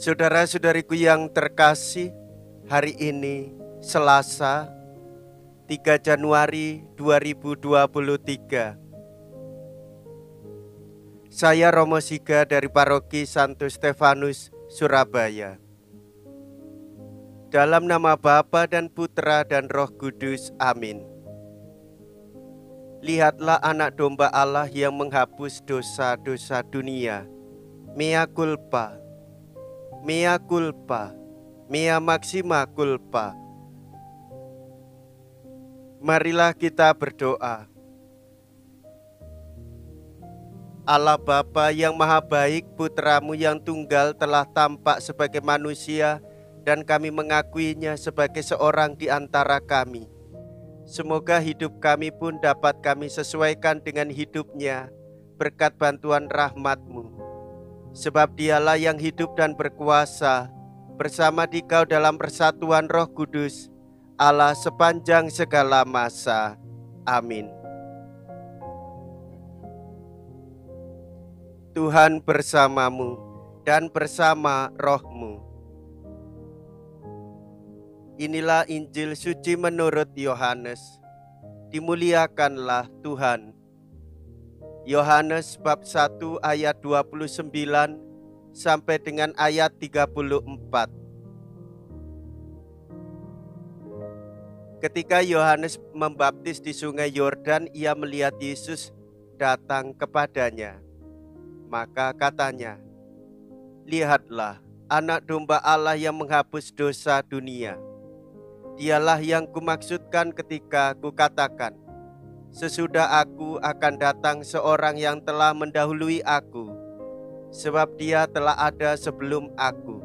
Saudara-saudariku yang terkasih, hari ini Selasa 3 Januari 2023. Saya Romo Siga dari Paroki Santo Stefanus, Surabaya. Dalam nama Bapa dan Putra dan Roh Kudus, amin. Lihatlah anak domba Allah yang menghapus dosa-dosa dunia. Mea culpa, mea culpa, mea maxima culpa. Marilah kita berdoa. Allah Bapa yang Maha Baik, Putramu yang tunggal telah tampak sebagai manusia dan kami mengakuinya sebagai seorang di antara kami. Semoga hidup kami pun dapat kami sesuaikan dengan hidupnya berkat bantuan rahmat-Mu. Sebab Dialah yang hidup dan berkuasa bersama Dikau dalam persatuan Roh Kudus, Allah sepanjang segala masa. Amin. Tuhan bersamamu dan bersama rohmu. Inilah Injil suci menurut Yohanes. Dimuliakanlah Tuhan. Yohanes bab 1 ayat 29 sampai dengan ayat 34. Ketika Yohanes membaptis di sungai Yordan, ia melihat Yesus datang kepadanya. Maka katanya, "Lihatlah anak domba Allah yang menghapus dosa dunia. Dialah yang kumaksudkan ketika kukatakan, sesudah aku akan datang seorang yang telah mendahului aku, sebab dia telah ada sebelum aku.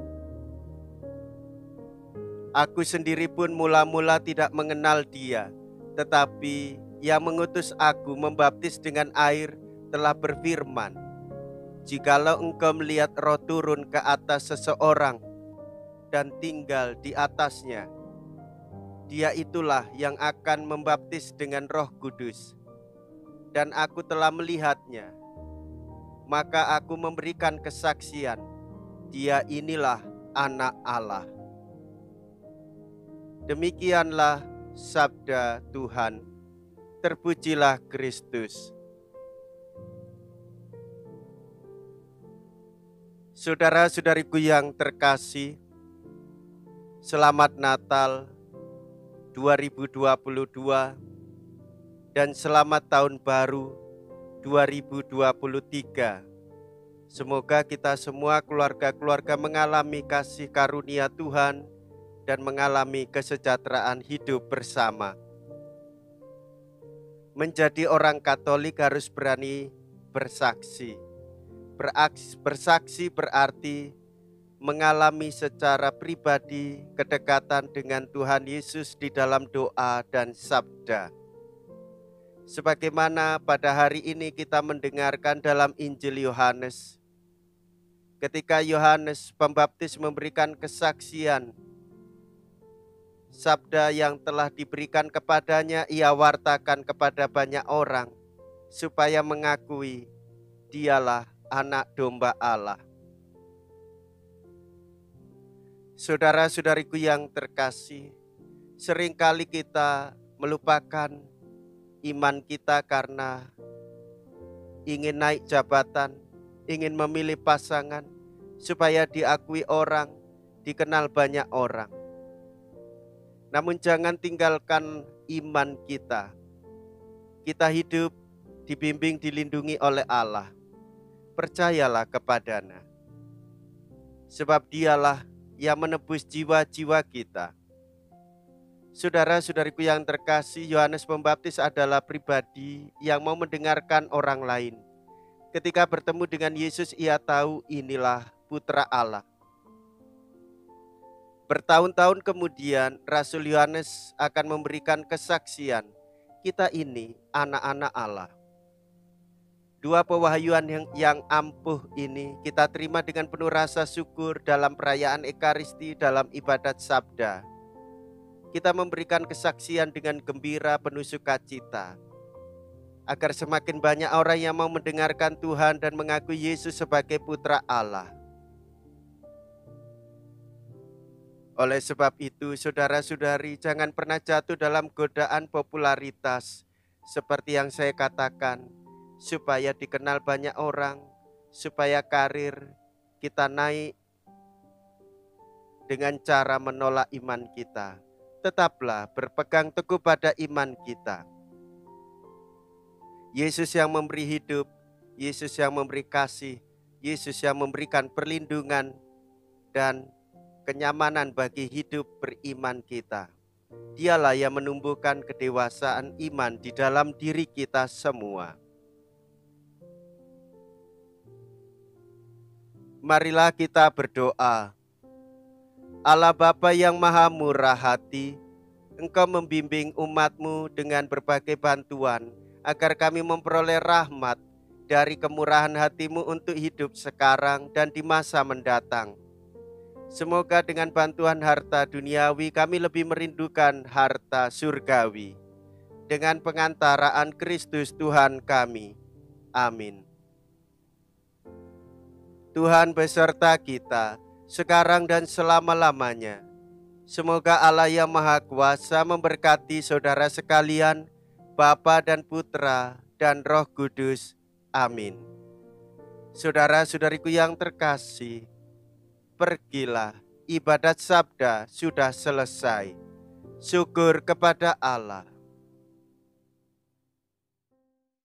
Aku sendiri pun mula-mula tidak mengenal dia, tetapi yang mengutus aku membaptis dengan air telah berfirman, jikalau engkau melihat roh turun ke atas seseorang dan tinggal di atasnya, dia itulah yang akan membaptis dengan Roh Kudus. Dan aku telah melihatnya, maka aku memberikan kesaksian, dia inilah Anak Allah." Demikianlah sabda Tuhan. Terpujilah Kristus. Saudara-saudariku yang terkasih, selamat Natal 2022 dan selamat Tahun Baru 2023. Semoga kita semua keluarga-keluarga mengalami kasih karunia Tuhan dan mengalami kesejahteraan hidup bersama. Menjadi orang Katolik harus berani bersaksi. Bersaksi berarti mengalami secara pribadi kedekatan dengan Tuhan Yesus di dalam doa dan sabda. Sebagaimana pada hari ini kita mendengarkan dalam Injil Yohanes, ketika Yohanes Pembaptis memberikan kesaksian, sabda yang telah diberikan kepadanya ia wartakan kepada banyak orang, supaya mengakui dialah Anak domba Allah. Saudara-saudariku yang terkasih, seringkali kita melupakan iman kita karena ingin naik jabatan, ingin memilih pasangan, supaya diakui orang, dikenal banyak orang. Namun jangan tinggalkan iman kita. Kita hidup dibimbing, dilindungi oleh Allah. Percayalah kepadanya, sebab dialah yang menebus jiwa-jiwa kita. Saudara-saudariku yang terkasih, Yohanes Pembaptis adalah pribadi yang mau mendengarkan orang lain. Ketika bertemu dengan Yesus, ia tahu inilah Putra Allah. Bertahun-tahun kemudian, Rasul Yohanes akan memberikan kesaksian, kita ini anak-anak Allah. Dua pewahyuan yang ampuh ini kita terima dengan penuh rasa syukur dalam perayaan Ekaristi, dalam ibadat sabda. Kita memberikan kesaksian dengan gembira penuh sukacita, agar semakin banyak orang yang mau mendengarkan Tuhan dan mengakui Yesus sebagai Putra Allah. Oleh sebab itu, saudara-saudari, jangan pernah jatuh dalam godaan popularitas seperti yang saya katakan, supaya dikenal banyak orang, supaya karir kita naik dengan cara menolak iman kita. Tetaplah berpegang teguh pada iman kita. Yesus yang memberi hidup, Yesus yang memberi kasih, Yesus yang memberikan perlindungan dan kenyamanan bagi hidup beriman kita. Dialah yang menumbuhkan kedewasaan iman di dalam diri kita semua. Marilah kita berdoa. Allah Bapa yang Maha Murah Hati, Engkau membimbing umat-Mu dengan berbagai bantuan agar kami memperoleh rahmat dari kemurahan hati-Mu untuk hidup sekarang dan di masa mendatang. Semoga dengan bantuan harta duniawi kami lebih merindukan harta surgawi. Dengan pengantaraan Kristus Tuhan kami. Amin. Tuhan beserta kita, sekarang dan selama-lamanya. Semoga Allah yang Maha Kuasa memberkati saudara sekalian, Bapa dan Putra dan Roh Kudus. Amin. Saudara-saudariku yang terkasih, pergilah, ibadat sabda sudah selesai. Syukur kepada Allah.